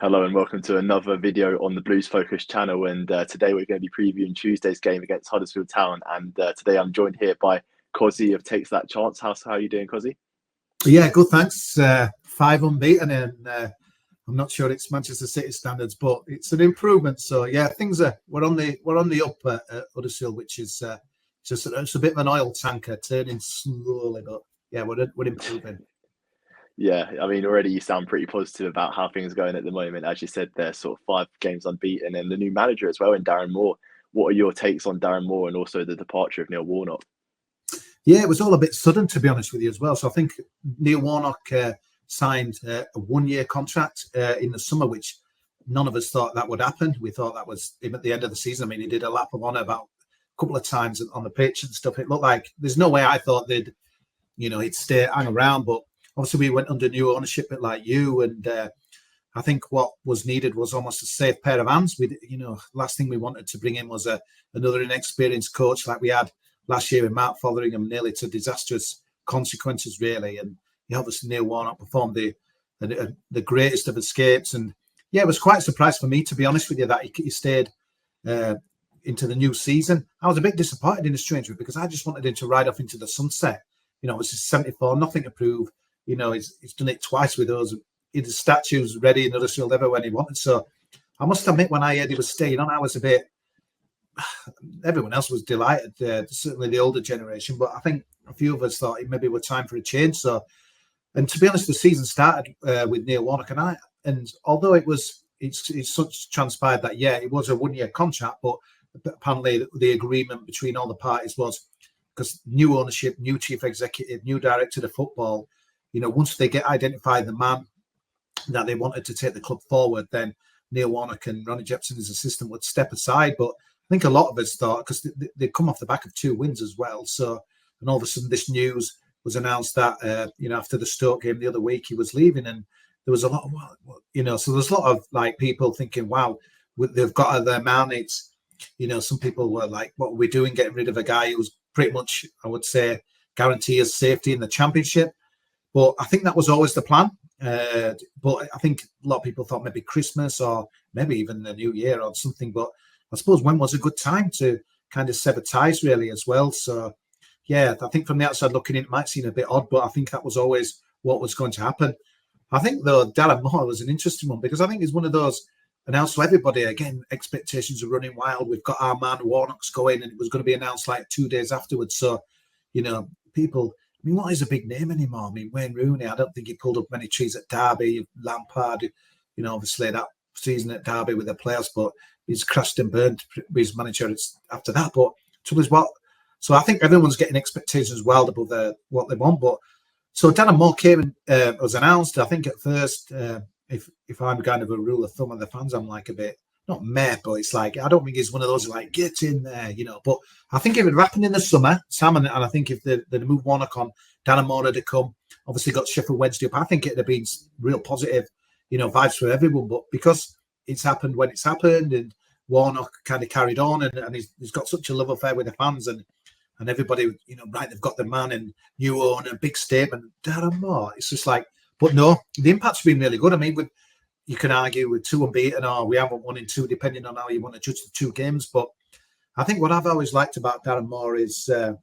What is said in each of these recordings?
Hello and welcome to another video on the Blues Focus channel. And today we're going to be previewing Tuesday's game against Huddersfield Town. And today I'm joined here by Cozzy of Takes That Chance. How are you doing, Cozzy? Yeah, good, thanks. 5 unbeaten, and I'm not sure it's Manchester City standards, but it's an improvement. So yeah, we're on the up at Huddersfield, which is it's a bit of an oil tanker turning slowly, but yeah, we're improving. Yeah, I mean, already you sound pretty positive about how things are going at the moment. As you said, they're sort of 5 games unbeaten, and the new manager as well in Darren Moore. What are your takes on Darren Moore and also the departure of Neil Warnock? Yeah, it was all a bit sudden, to be honest with you, as well. So I think Neil Warnock signed a 1-year contract in the summer, which none of us thought that would happen. We thought that was him at the end of the season. I mean, he did a lap of honour about a couple of times on the pitch and stuff. It looked like there's no way I thought he'd hang around, but obviously we went under new ownership, bit like you, and I think what was needed was almost a safe pair of hands. Last thing we wanted to bring in was another inexperienced coach like we had last year with Mark Fotheringham, nearly to disastrous consequences, really. And obviously Neil Warnock performed the greatest of escapes. And yeah, it was quite a surprise for me, to be honest with you, that he stayed into the new season. I was a bit disappointed in a strange way because I just wanted him to ride off into the sunset. It was 74, nothing to prove. He's done it twice with us. His statue's ready in Huddersfield ever when he wanted. So I must admit, when I heard he was staying on, I was a bit. Everyone else was delighted, certainly the older generation, but I think a few of us thought it maybe were time for a change. So, and to be honest, the season started with Neil Warnock and although it's such transpired that it was a 1-year contract, but apparently the agreement between all the parties was because new ownership, new chief executive, new director of football. Once they get identified the man that they wanted to take the club forward, then Neil Warnock and Ronnie Jepson, his assistant, would step aside. But I think a lot of us thought, because they'd come off the back of 2 wins as well. So, and all of a sudden this news was announced that, after the Stoke game the other week, he was leaving. And there was a lot of, so there's a lot of people thinking, wow, they've got their man. It's, some people were like, what are we doing getting rid of a guy who was pretty much, I would say, guarantee his safety in the Championship. But I think that was always the plan. But I think a lot of people thought maybe Christmas or maybe even the New Year or something. But I suppose when was a good time to kind of sever ties, really, as well. So, yeah, I think from the outside looking in, it might seem a bit odd, but I think that was always what was going to happen. I think, though, Darren Moore was an interesting one because I think he's one of those, announced to everybody, again, expectations are running wild. We've got our man Warnock's going, and it was going to be announced like 2 days afterwards. So, people... I mean, what is a big name anymore? I mean, Wayne Rooney, I don't think he pulled up many trees at Derby. Lampard, obviously that season at Derby with the players, but he's crashed and burned with his manager after that. But so I think everyone's getting expectations well above what they want. But so Darren Moore came and was announced. I think at first, if I'm kind of a rule of thumb of the fans, I'm like a bit, not meh, but it's like, I don't think he's one of those like, get in there, But I think if it happened in the summer, Sam, and I think if they'd moved Warnock on, Darren Moore had come, obviously got Sheffield Wednesday up, I think it'd have been real positive, vibes for everyone. But because it's happened when it's happened and Warnock kind of carried on and he's got such a love affair with the fans and everybody, right, they've got the man and new owner, big statement, Darren Moore. It's just like, but no, the impact's been really good. I mean, you can argue with 2 unbeaten or we haven't won in 2, depending on how you want to judge the 2 games. But I think what I've always liked about Darren Moore is, I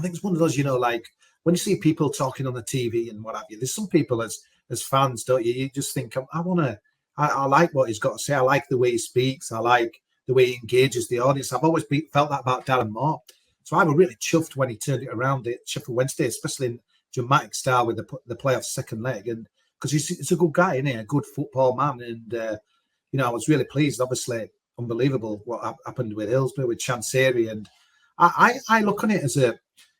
think it's one of those, like when you see people talking on the TV and what have you, there's some people as fans, don't you? You just think, I like what he's got to say. I like the way he speaks. I like the way he engages the audience. I've always felt that about Darren Moore. So I was really chuffed when he turned it around at Sheffield Wednesday, especially in dramatic style with the playoff second leg. And because he's a good guy, isn't he? A good football man. And, I was really pleased. Obviously, unbelievable what happened with Hillsborough, with Chansiri. And I look on it as a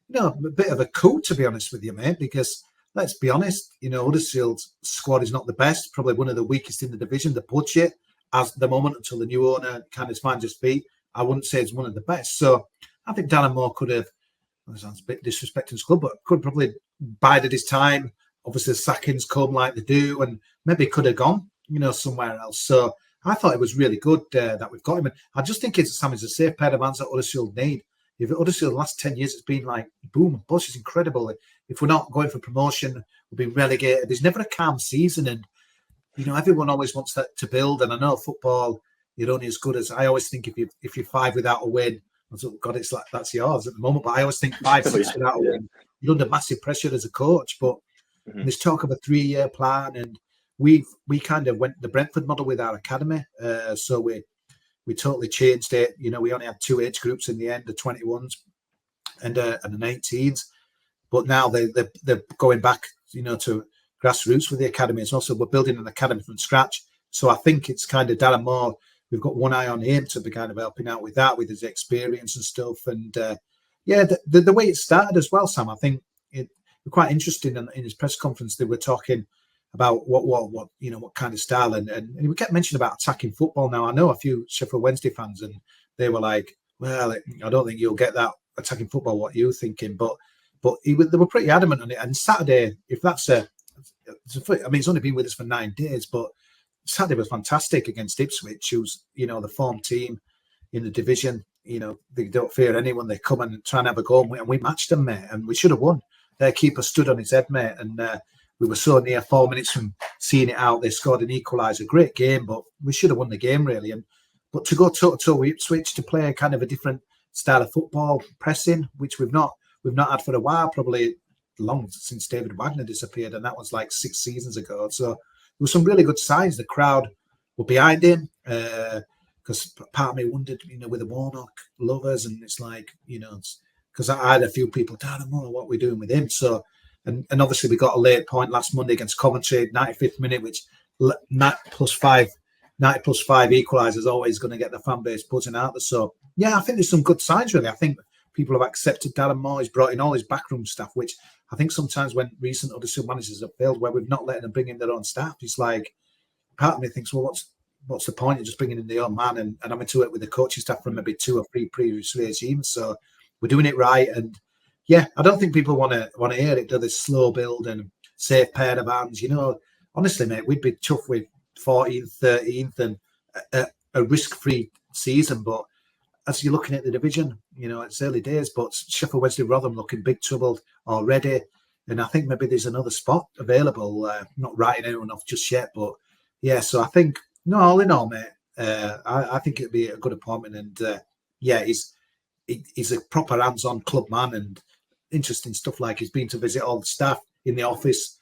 bit of a coup, to be honest with you, mate, because let's be honest, Huddersfield's squad is not the best, probably one of the weakest in the division. The budget, as the moment until the new owner kind of finds his feet, I wouldn't say it's one of the best. So I think Darren Moore could have, that sounds a bit disrespecting his club, but could probably bided his time. Obviously, the sackings come like they do, and maybe could have gone, somewhere else. So I thought it was really good that we've got him. And I just think it's a safe pair of hands that Huddersfield need. If Huddersfield the last 10 years, it's been like boom and bust. It's incredible. If we're not going for promotion, we'll be relegated. There's never a calm season. And everyone always wants that to build, and I know football, you're only as good as. I always think if you're 5 without a win, I thought, God, it's like that's yours at the moment. But I always think 5, 6 without a win, you're under massive pressure as a coach. But there's talk of a 3-year plan, and we kind of went the Brentford model with our academy. So we totally changed it. We only had 2 age groups in the end, the 21s and the 19s. But now they're going back, to grassroots with the academy. It's also we're building an academy from scratch. So I think it's kind of Darren Moore. We've got one eye on him to be kind of helping out with that, with his experience and stuff. And the way it started as well, Sam, I think it was quite interesting. In his press conference, they were talking about what kind of style, and we kept mentioning about attacking football. Now I know a few Sheffield Wednesday fans, and they were like, "Well, I don't think you'll get that attacking football. What you're thinking?" But they were pretty adamant on it. And Saturday, if that's it's only been with us for 9 days, but Saturday was fantastic against Ipswich, who's the form team in the division. They don't fear anyone. They come and try and have a go, and we matched them, mate, and we should have won. Their keeper stood on his head, mate, and we were so near 4 minutes from seeing it out. They scored an equaliser. Great game, but we should have won the game, really. But to go toe-to-toe with Ipswich, to play kind of a different style of football, pressing, which we've not had for a while, probably long since David Wagner disappeared, and that was like 6 seasons ago. So there were some really good signs. The crowd were behind him, because part of me wondered, with the Warnock lovers, and it's like, because I had a few people, Darren Moore, what are we doing with him? So, and obviously we got a late point last Monday against Coventry, 95th minute, which 90 plus 5 equaliser is always going to get the fan base buzzing out there. So, yeah, I think there's some good signs, really. I think people have accepted Darren Moore. He's brought in all his backroom staff, which I think sometimes when recent Huddersfield managers have failed, where we've not let them bring in their own staff, it's like, part of me thinks, well, what's the point of just bringing in the own man and having to work with the coaching staff from maybe 2 or 3 previous regimes? So we're doing it right. And yeah, I don't think people want to hear it, do this slow build and safe pair of hands. Honestly, mate, we'd be tough with 14th, 13th and a risk-free season. But as you're looking at the division, it's early days, but Sheffield Wednesday Rotherham looking big trouble already. And I think maybe there's another spot available. Not writing anyone off just yet, but yeah, so I think, all in all, mate, I think it'd be a good appointment. And he's a proper hands-on club man, and interesting stuff like he's been to visit all the staff in the office.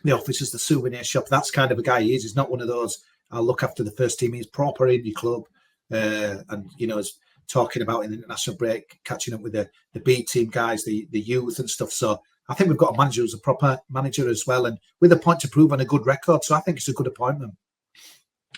The office is the souvenir shop. That's kind of a guy he is. He's not one of those, I'll look after the first team. He's proper in your club. And is talking about in the international break, catching up with the B team guys, the youth and stuff. So I think we've got a manager who's a proper manager as well, and with a point to prove and a good record. So I think it's a good appointment.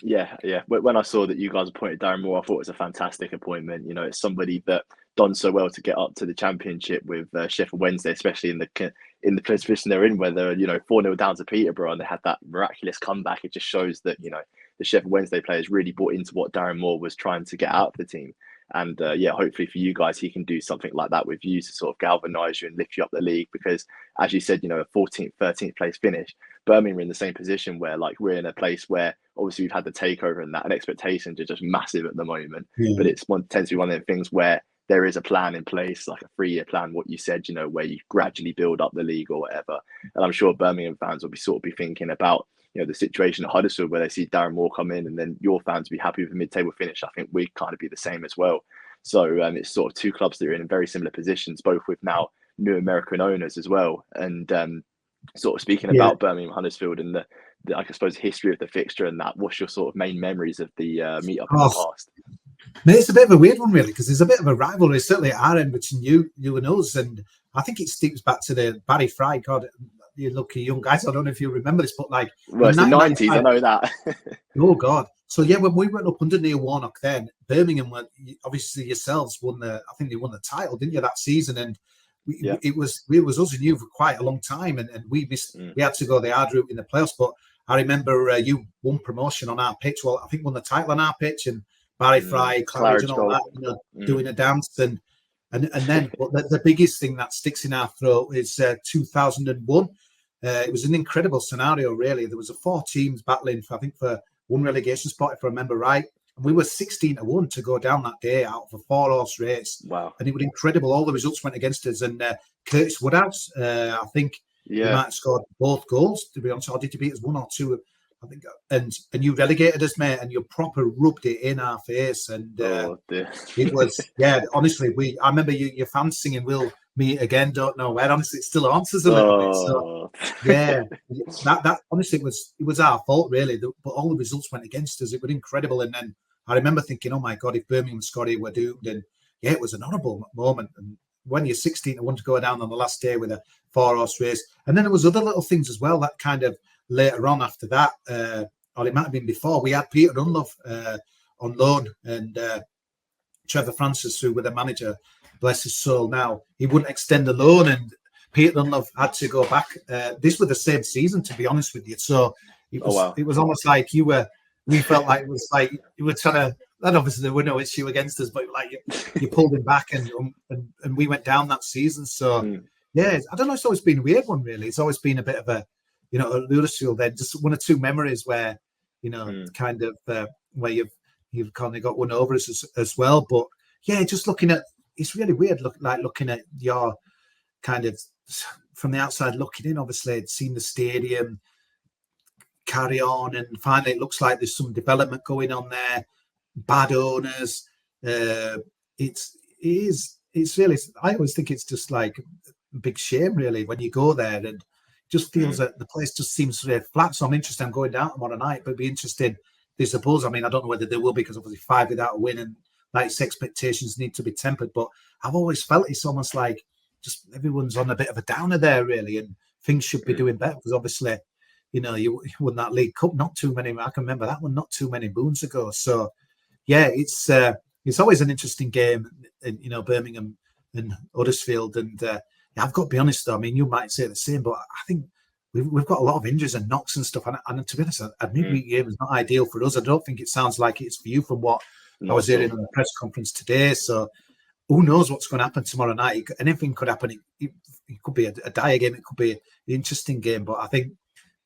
Yeah. When I saw that you guys appointed Darren Moore, I thought it was a fantastic appointment. It's somebody that done so well to get up to the Championship with Sheffield Wednesday, especially in the position they're in, where they're 4-0 down to Peterborough and they had that miraculous comeback. It just shows that the Sheffield Wednesday players really bought into what Darren Moore was trying to get out of the team. And hopefully for you guys, he can do something like that with you to sort of galvanise you and lift you up the league. Because as you said, a 14th, 13th place finish, Birmingham are in the same position where we're in a place where obviously we've had the takeover and that, and expectations are just massive at the moment. Yeah. But it tends to be one of the things where there is a plan in place, like a 3-year plan, what you said, where you gradually build up the league or whatever. And I'm sure Birmingham fans will be thinking about, the situation at Huddersfield where they see Darren Moore come in, and then your fans be happy with a mid-table finish. I think we'd kind of be the same as well. So it's sort of 2 clubs that are in very similar positions, both with now new American owners as well. And sort of speaking about Birmingham, Huddersfield, and the I suppose history of the fixture and that, what's your sort of main memories of the meet-up in the past? Mate, it's a bit of a weird one, really, because there's a bit of a rivalry, certainly at our end, between you and us. And I think it steeps back to the Barry Fry. God, you lucky young guys. I don't know if you remember this, but well, it's the 90s, I know that. Oh, God. So, yeah, when we went up under Neil Warnock then, Birmingham, obviously yourselves won I think they won the title, didn't you, that season? And it was us and you for quite a long time. And we missed, we had to go the hard route in the playoffs. But I remember you won promotion on our pitch. Well, I think won the title on our pitch, and Barry Fry, Claridge and all that, doing a dance. And then, but the biggest thing that sticks in our throat is 2001. It was an incredible scenario, really. There was 4 teams battling for one relegation spot, if I remember right. And we were 16-1 to go down that day out of a 4-horse race. Wow. And it was incredible. All the results went against us. And Curtis Woodhouse, I think he might have scored both goals, to be honest. Or did he beat us 1 or 2? I think, and you relegated us, mate, and you proper rubbed it in our face. And Oh dear. it was, yeah, honestly, I remember your fans singing, "We'll meet again, don't know where." Honestly, it still answers a little bit. So, Oh. yeah, that honestly, it was our fault, really. But all the results went against us. It was incredible. And then I remember thinking, oh my God, if Birmingham scored, we're doomed. And yeah, it was an honourable moment. And when you're 16 and want to go down on the last day with a 4-horse race. And then there was other little things as well that kind of later on after that, or it might have been before, we had Peter Dunlove on loan, and Trevor Francis, who was the manager, bless his soul now, he wouldn't extend the loan, and Peter Dunlove had to go back. This was the same season, to be honest with you. So it was almost like we felt like it was like you were trying to, and obviously there were no issue against us, but like you pulled him back and we went down that season. So yeah, I don't know, it's always been a weird one, really. It's always been a bit of a, you know, at Huddersfield then, just one or two memories where, you know, kind of where you've kind of got one over us as well. But yeah, just looking at, it's really weird looking at your kind of from the outside looking in, obviously seeing the stadium carry on, and finally it looks like there's some development going on there. Bad owners. It's really, I always think it's just like a big shame, really, when you go there, and just feels that the place just seems very flat. So I'm interested. I'm going down tomorrow night, but be interested. There's a buzz. I mean, I don't know whether there will be, because obviously 5 without a win, and like expectations need to be tempered. But I've always felt it's almost like just everyone's on a bit of a downer there, really, and things should be doing better, because obviously, you know, you won that League Cup not too many. I can remember that one not too many moons ago. So yeah, it's always an interesting game, you know, Birmingham and Huddersfield. And I've got to be honest, though. I mean, you might say the same, but I think we've got a lot of injuries and knocks and stuff. And to be honest, a midweek game is not ideal for us. I don't think it sounds like it's for you from what I was hearing on the press conference today. So who knows what's going to happen tomorrow night? Anything could happen. It could be a dire game. It could be an interesting game. But I think,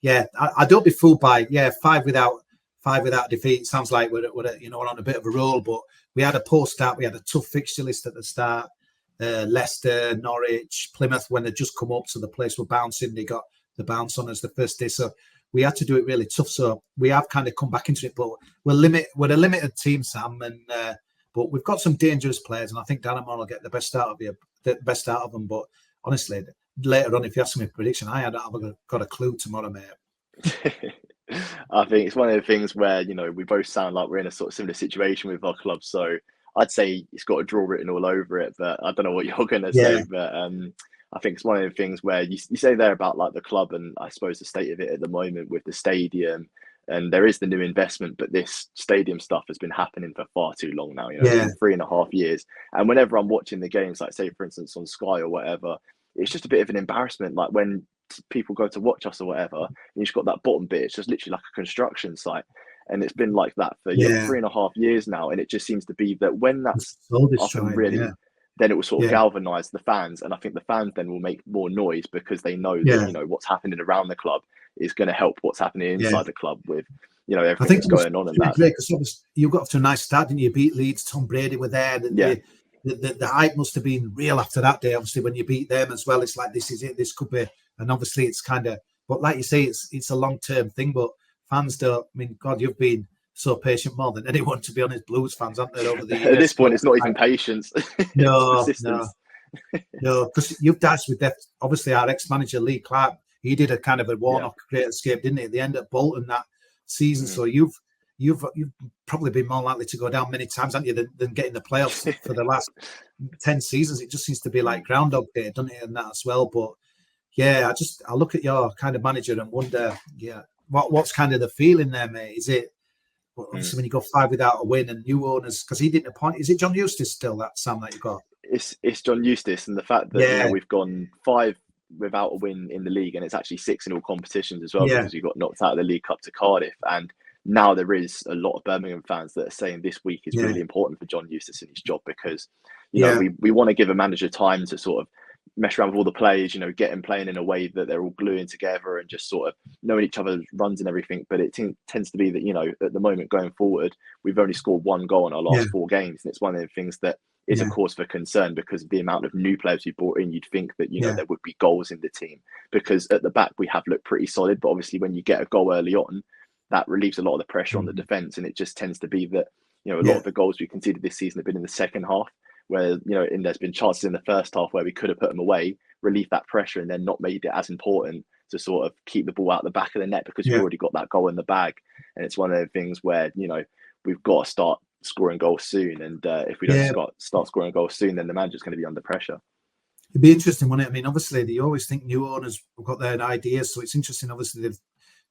yeah, I don't be fooled by, 5 without defeat. It sounds like we're on a bit of a roll. But we had a poor start. We had a tough fixture list at the start. Leicester, Norwich, Plymouth, when they just come up to the place were bouncing, they got the bounce on us the first day. So we had to do it really tough. So we have kind of come back into it, but we're a limited team, Sam, and but we've got some dangerous players, and I think Darren will get the best out of them. But honestly, later on, if you ask me a prediction, I haven't got a clue tomorrow, mate. I think it's one of the things where, you know, we both sound like we're in a sort of similar situation with our club. So I'd say it's got a draw written all over it, but I don't know what you're going to say. But I think it's one of the things where you say there about like the club, and I suppose the state of it at the moment with the stadium, and there is the new investment, but this stadium stuff has been happening for far too long now. You know, it's been 3.5 years. And whenever I'm watching the games, like say for instance on Sky or whatever, it's just a bit of an embarrassment. Like when people go to watch us or whatever, and you've just got that bottom bit, it's just literally like a construction site. And it's been like that for 3.5 years now. And it just seems to be that when that's up and really, then it will sort of galvanise the fans. And I think the fans then will make more noise because they know that, you know, what's happening around the club is going to help what's happening inside the club with, you know, everything that's going on. And that. Because you got off to a nice start, didn't you? Beat Leeds, Tom Brady were there. The hype must have been real after that day. Obviously, when you beat them as well, it's like, this is it. This could be. And obviously, it's kind of, but like you say, it's a long-term thing. But fans don't, I mean, God, you've been so patient more than anyone, to be honest. Blues fans, haven't they, over the years? At this point, it's not even patience. No, because you've dashed with death. Obviously, our ex-manager, Lee Clark, he did a kind of a Warnock great escape, didn't he, at the end at Bolton that season. So you've probably been more likely to go down many times, haven't you, than getting the playoffs for the last 10 seasons. It just seems to be like Groundhog Day, doesn't it, and that as well. But yeah, I look at your kind of manager and wonder, what's kind of the feeling there, mate? Is it, obviously when you go 5 without a win and new owners, because he didn't appoint, is it John Eustace still, that Sam, that you got? It's John Eustace, and the fact that you know, we've gone 5 without a win in the league, and it's actually 6 in all competitions as well, because we got knocked out of the League Cup to Cardiff. And now there is a lot of Birmingham fans that are saying this week is really important for John Eustace in his job, because you know we want to give a manager time to sort of mess around with all the players, you know, get them playing in a way that they're all gluing together and just sort of knowing each other's runs and everything. But it tends to be that, you know, at the moment going forward, we've only scored 1 goal in our last 4 games. And it's one of the things that is a cause for concern, because of the amount of new players we brought in. You'd think that, you know, there would be goals in the team, because at the back we have looked pretty solid. But obviously when you get a goal early on, that relieves a lot of the pressure on the defence, and it just tends to be that, you know, a lot Yeah, of the goals we conceded this season have been in the second half, where, you know, and there's been chances in the first half where we could have put them away, relieved that pressure, and then not made it as important to sort of keep the ball out the back of the net because we've yeah, already got that goal in the bag. And it's one of the things where, you know, we've got to start scoring goals soon. And if we don't yeah. start scoring goals soon, then the manager's going to be under pressure. It'd be interesting, wouldn't it? I mean, obviously, they always think new owners have got their ideas, so it's interesting. Obviously,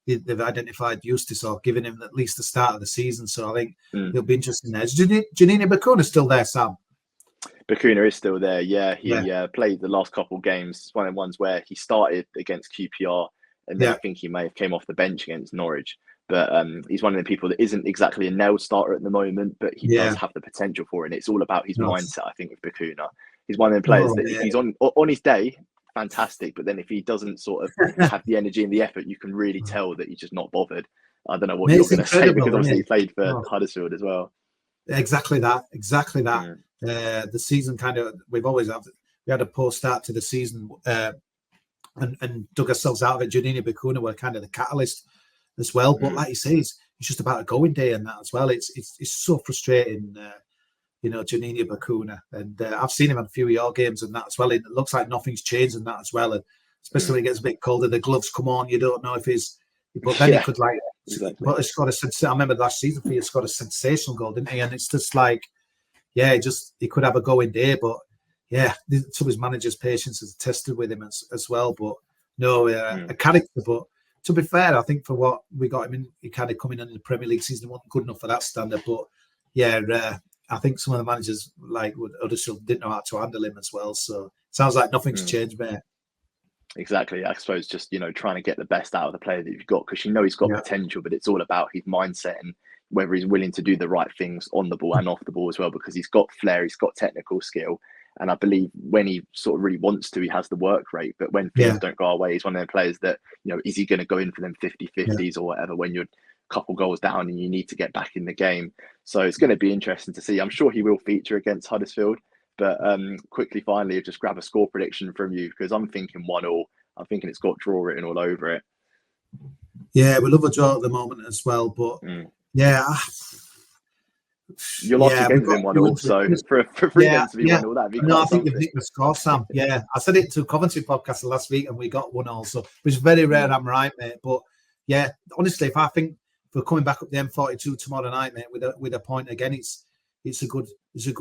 they've identified Eustace or given him at least the start of the season. So I think it'll be interesting there. Is Juninho Bacuna still there, Sam? Bacuna is still there. Yeah, he Yeah, played the last couple of games. It's one of the ones where he started against QPR, and then I yeah, think he may have came off the bench against Norwich. But he's one of the people that isn't exactly a nailed starter at the moment, but he does yeah. have the potential for it. And it's all about his No. mindset, I think, with Bacuna. He's one of the players Oh, that if yeah. he's on his day, fantastic. But then if he doesn't sort of have the energy and the effort, you can really tell that he's just not bothered. I don't know what Mate, you're it's going to say because incredible, isn't obviously he it? played for Oh, Huddersfield as well. exactly that. Exactly that. Mm, The season kind of, we had a poor start to the season and dug ourselves out of it. Juninho Bacuna were kind of the catalyst as well. But mm. like you say, it's just about a going day and that as well. It's so frustrating, you know, Juninho Bacuna. And I've seen him in a few of your games and that as well. It looks like nothing's changed in that as well. And especially when it gets a bit colder, the gloves come on. You don't know if he's, but then he Yeah, could like, exactly. but it's got a. I remember last season he scored a sensational goal, didn't he? And it's just like, yeah, he could have a going day, but yeah, some of his manager's patience is tested with him as well. But no, a character. But to be fair, I think for what we got him in, he kind of coming in the Premier League season wasn't good enough for that standard. But yeah, I think some of the managers like Huddersfield didn't know how to handle him as well. So it sounds like nothing's changed, mate. Exactly. I suppose just, you know, trying to get the best out of the player that you've got, because you know he's got Yeah, potential, but it's all about his mindset and whether he's willing to do the right things on the ball and off the ball as well, because he's got flair, he's got technical skill. And I believe when he sort of really wants to, he has the work rate. But when things yeah, don't go our way, he's one of the players that, you know, is he going to go in for them 50 yeah. 50s or whatever when you're a couple goals down and you need to get back in the game? So it's going to be interesting to see. I'm sure he will feature against Huddersfield. But quickly, finally, just grab a score prediction from you because I'm thinking 1-1. I'm thinking it's got draw written all over it. Yeah, we love a draw at the moment as well, but yeah, Your last two yeah, we've games have got been to 1-1, into so it. for three Yeah, games to be yeah. 1-1, that'd be No, I quite think you've something. nicked the score, Sam. Yeah, I said it to Coventry podcast last week, and we got 1-1. So it's very rare I'm right, mate. But yeah, honestly, if we're coming back up the M42 tomorrow night, mate, with a point again, it's a good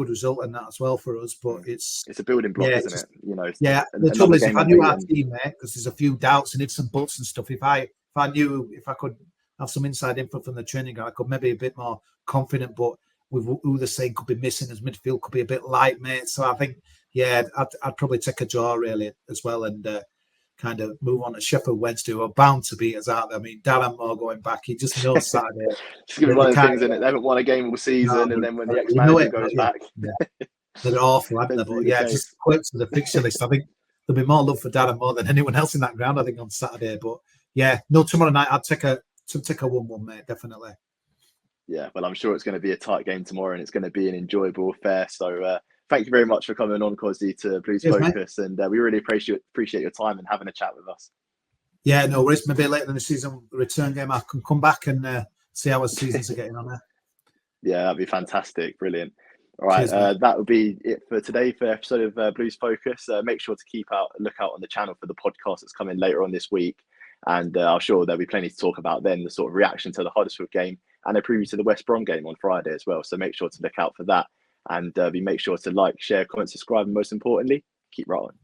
result in that as well for us. But it's a building block, yeah, isn't it? You know, yeah. The trouble another is, if game I knew our unbeaten. team, mate, because there's a few doubts and ifs and buts and stuff. If I knew if I could have some inside info from the training ground, I could maybe be a bit more confident. But with who they're saying could be missing as midfield, could be a bit light, mate. So I think, yeah, I'd probably take a draw really as well and kind of move on to Sheffield Wednesday, who are bound to beat us out there. I mean, Darren Moore going back, he just knows Saturday. It's gonna be one of the things, isn't it? They haven't won a game all No, season, and then when the you know ex-manager it, goes yeah, back, yeah. They're awful, aren't they? tends to But be the yeah, case. just quick to the fixture list. I think there'll be more love for Darren Moore than anyone else in that ground, I think, on Saturday. But yeah, no, tomorrow night I'd take a 1-1, mate, definitely. Yeah, well, I'm sure it's going to be a tight game tomorrow, and it's going to be an enjoyable affair. So, thank you very much for coming on, Cosy, to Blues Cheers, mate. Focus, and we really appreciate your time and having a chat with us. Yeah, no worries. Maybe later in the season return game, I can come back and see how our seasons are getting on there. Yeah, that'd be fantastic. Brilliant. All right, Cheers, that would be it for today for episode of Blues Focus. Make sure to look out on the channel for the podcast that's coming later on this week. And I'm sure there'll be plenty to talk about then, the sort of reaction to the Huddersfield game and a preview to the West Brom game on Friday as well. So make sure to look out for that. And make sure to like, share, comment, subscribe, and most importantly, keep rolling.